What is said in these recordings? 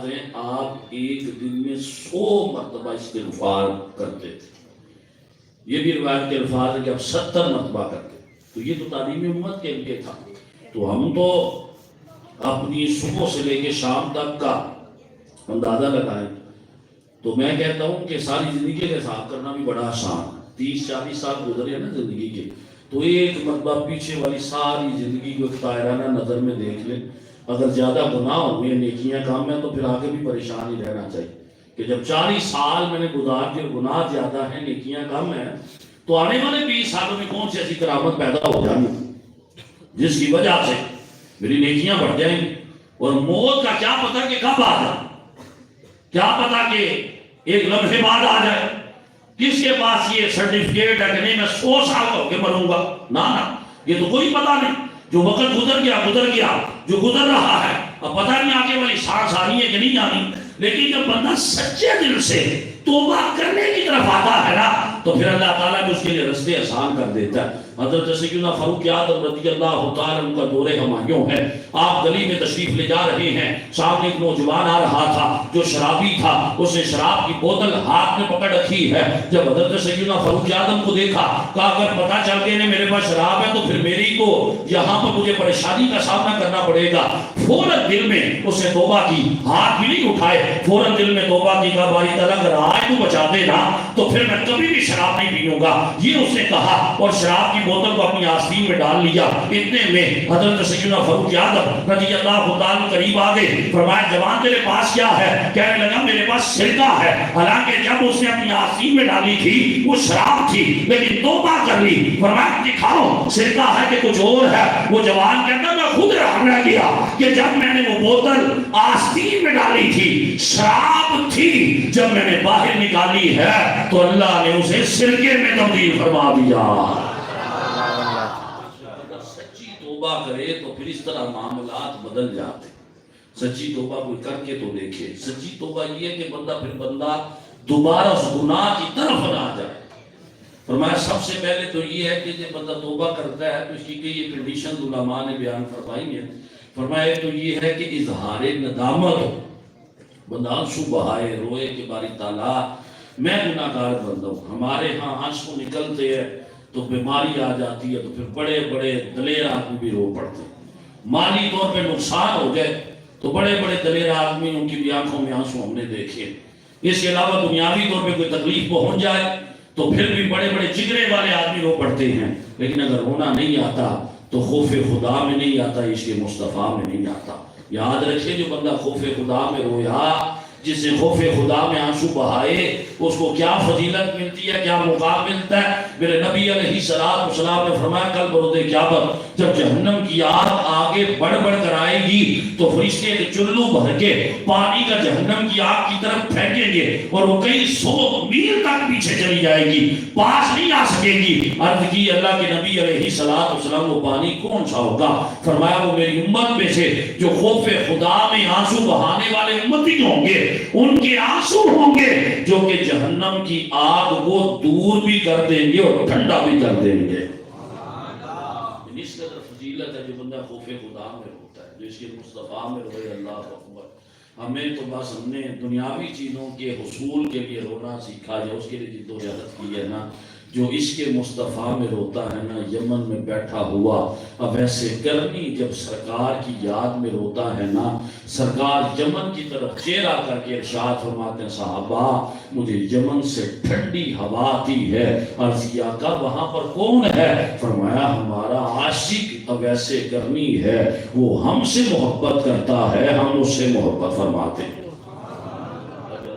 ہیں آپ ایک دن میں 100 مرتبہ استغفار کرتے تھے. یہ بھی روایت کے الفاظ ہے کہ آپ 70 مرتبہ کرتے. تو یہ تو تعلیم امت کے لیے تھا. تو ہم تو اپنی صبح سے لے کے شام تک کا اندازہ لگائیں تو میں کہتا ہوں کہ ساری زندگی کے حساب کرنا بھی بڑا آسان ہے. 30-40 سال گزرے ہیں نا زندگی کے, تو ایک مرتبہ پیچھے والی ساری زندگی کو ایک دائرانہ نظر میں دیکھ لیں. اگر زیادہ گناہ ہوئے نیکیاں کام ہیں تو پھر آگے بھی پریشان ہی رہنا چاہیے کہ جب 40 سال میں نے گزار کے گناہ زیادہ ہیں نیکیاں کم ہیں تو آنے والے 20 سالوں میں کون سی ایسی کرامت پیدا ہو جائے جس کی وجہ سے میری نیکیاں بڑھ جائیں گی. اور موت کا کیا پتہ کہ کب آ جائے, کیا پتہ کہ ایک لمحے بعد آ جائے. کس کے پاس یہ سرٹیفکیٹ ہے کہ نہیں میں 100 سال ہو کے مروں گا؟ نہ یہ تو کوئی پتہ نہیں. جو وقت گزر گیا جو گزر رہا ہے اب پتہ نہیں آگے والی سانس آ رہی ہے کہ نہیں آ رہی. لیکن جب بندہ سچے دل سے توبہ کرنے کی طرف آتا ہے نا تو پھر اللہ تعالیٰ بھی اس کے لیے رستے آسان کر دیتا ہے. حضرت سیدنا فاروق اعظم رضی اللہ تعالیٰ عنہ کا دور ہمایوں ہے. آپ گلی میں تشریف لے جا رہے ہیں, سامنے ایک نوجوان آ رہا تھا جو شرابی تھا. اس نے شراب کی بوتل ہاتھ میں پکڑ رکھی ہے. جب حضرت سیدنا فاروق اعظم کو دیکھا کہا اگر پتہ چل گیا میرے پاس شراب ہے تو پھر میری کو یہاں پر مجھے پریشانی کا سامنا کرنا پڑے گا. فوراً دل میں اس نے توبہ کی, ہاتھ بھی نہیں اٹھائے, فوراً دل میں توبہ کی. کہا باری تعالیٰ اگر آج تو بچا دے نا تو پھر میں کبھی بھی شراب نہیں پیوں گا. یہ اس نے کہا اور شراب کی بوتل کو اپنی آستین میں ڈال لیا. اتنے میں حضرت سیدنا فاروق اعظم رضی اللہ تعالیٰ قریب آ گئے. فرمایا جوان تیرے پاس کیا ہے؟ کہنے لگا میرے پاس سرکہ ہے. حالانکہ جب اس نے اپنی آستین میں ڈالی تھی وہ شراب تھی لیکن توبہ کر لی. فرمایا دکھاؤ سرکہ ہے کہ کچھ اور ہے؟ وہ جوان کہتا میں خود حیران رہ گیا کہ جب میں نے وہ بوتل آستین میں ڈالی تھی شراب تھی, جب میں نے باہر نکالی ہے تو اللہ نے اسے سرکے میں تبدیل فرما دیا. اگر سچی توبہ کرے تو پھر اس طرح معاملات بدل جاتے. سچی توبہ کوئی کر کے تو دیکھے. سچی توبہ یہ ہے کہ بندہ دوبارہ اس گناہ کی طرف نہ جائے. فرمایا سب سے پہلے تو یہ ہے کہ جب بندہ توبہ کرتا ہے تو اس کی یہ کنڈیشن علماء نے بیان فرمائی ہے. فرمایا تو یہ ہے کہ اظہار ندامت ہو, بندہ آنسو بہائے روئے کہ باری تعالیٰ میں گناہگار بندہ ہوں. ہمارے ہاں آنسو نکلتے ہیں تو بیماری آ جاتی ہے تو پھر بڑے بڑے دلیر آدمی بھی رو پڑتے ہیں. مالی طور پہ نقصان ہو جائے تو بڑے بڑے دلیر آدمی ان کی بھی آنکھوں میں آنسو ہم نے دیکھے. اس کے علاوہ دنیاوی طور پہ کوئی تکلیف پہنچ جائے تو پھر بھی بڑے بڑے جگرے والے آدمی رو پڑتے ہیں. لیکن اگر رونا نہیں آتا تو خوف خدا میں نہیں آتا, عشق مصطفیٰ میں نہیں آتا. یاد رکھیں جو بندہ خوف خدا میں رویا, جس نے خوف خدا میں آنسو بہائے, اس کو کیا فضیلت ملتی ہے, کیا مقام ملتا ہے. میرے نبی علیہ السلام نے فرمایا کل بروز قیامت جب جہنم کی آگ آگے بڑھ بڑھ کر آئے گی تو فرشتے چلو بھر کے پانی کا جہنم کی آگ کی طرف پھینکیں گے اور وہ کئی 100 میل تک پیچھے چلی جائے گی, پاس نہیں آ سکے گی. عرض کی اللہ کے نبی علیہ السلام وہ پانی کون سا ہوگا؟ فرمایا وہ میری امت میں سے جو خوف خدا میں آنسو بہانے والے امتی ہوں گے ان کے آنسو ہوں گے جو کہ جہنم کی آگ کو دور بھی کر دیں گے اور ٹھنڈا بھی کر دیں گے. اس قدر فضیلت ہے جو بندہ خوف خدا میں ہوتا ہے, جو اس کے مصطفیٰ میں روئے. اللہ اکبر. ہمیں تو بس ہم نے دنیاوی چیزوں کے حصول کے لیے رونا سیکھا ہے, اس کے لیے جدوجہد کی ہے نا. جو اس کے مصطفیٰ میں روتا ہے نا یمن میں بیٹھا ہوا, اب ایسے کرنی جب سرکار کی یاد میں روتا ہے نا, سرکار یمن کی طرف چہرہ کر کے ارشاد فرماتے ہیں صحابہ مجھے یمن سے ٹھنڈی ہوا آتی ہے. عرض کیا آقا وہاں پر کون ہے؟ فرمایا ہمارا عاشق اب ایسے کرنی ہے, وہ ہم سے محبت کرتا ہے, ہم اس سے محبت فرماتے ہیں.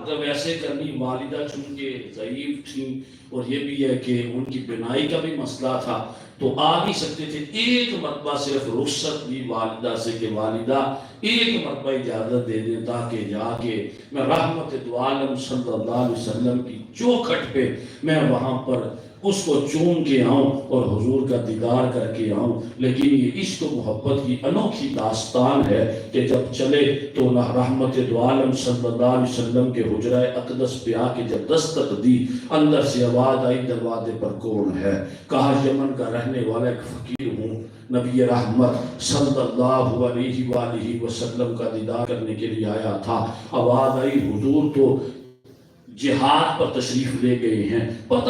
جب ایسے کرنی والدہ چونکہ ضعیف تھیں اور یہ بھی ہے کہ ان کی بینائی کا بھی مسئلہ تھا تو آ نہیں سکتے تھے. ایک مرتبہ صرف رخصت دی والدہ سے کہ والدہ ایک مرتبہ اجازت دے دیں تاکہ جا کے میں رحمت دو عالم صلی اللہ علیہ وسلم کی چوکھٹ پہ میں وہاں پر اس کو چوم کے آؤں اور حضور کا دیدار کر کے آؤں۔ لیکن یہ عشق و محبت کی انوکھی داستان ہے کہ جب چلے تو نہ رحمت دو عالم صلی اللہ علیہ وسلم کے حجرہ اقدس پہ آ کے جب دستک دی، اندر سے آواز آئی دروازے پر کون ہے؟ کہا یمن کا رہنے والا ایک فقیر ہوں، نبی رحمت صلی اللہ علیہ وآلہ وسلم کا دیدار کرنے کے لیے آیا تھا۔ آواز آئی حضور تو جہاد پر تشریف لے گئے ہیں، پتہ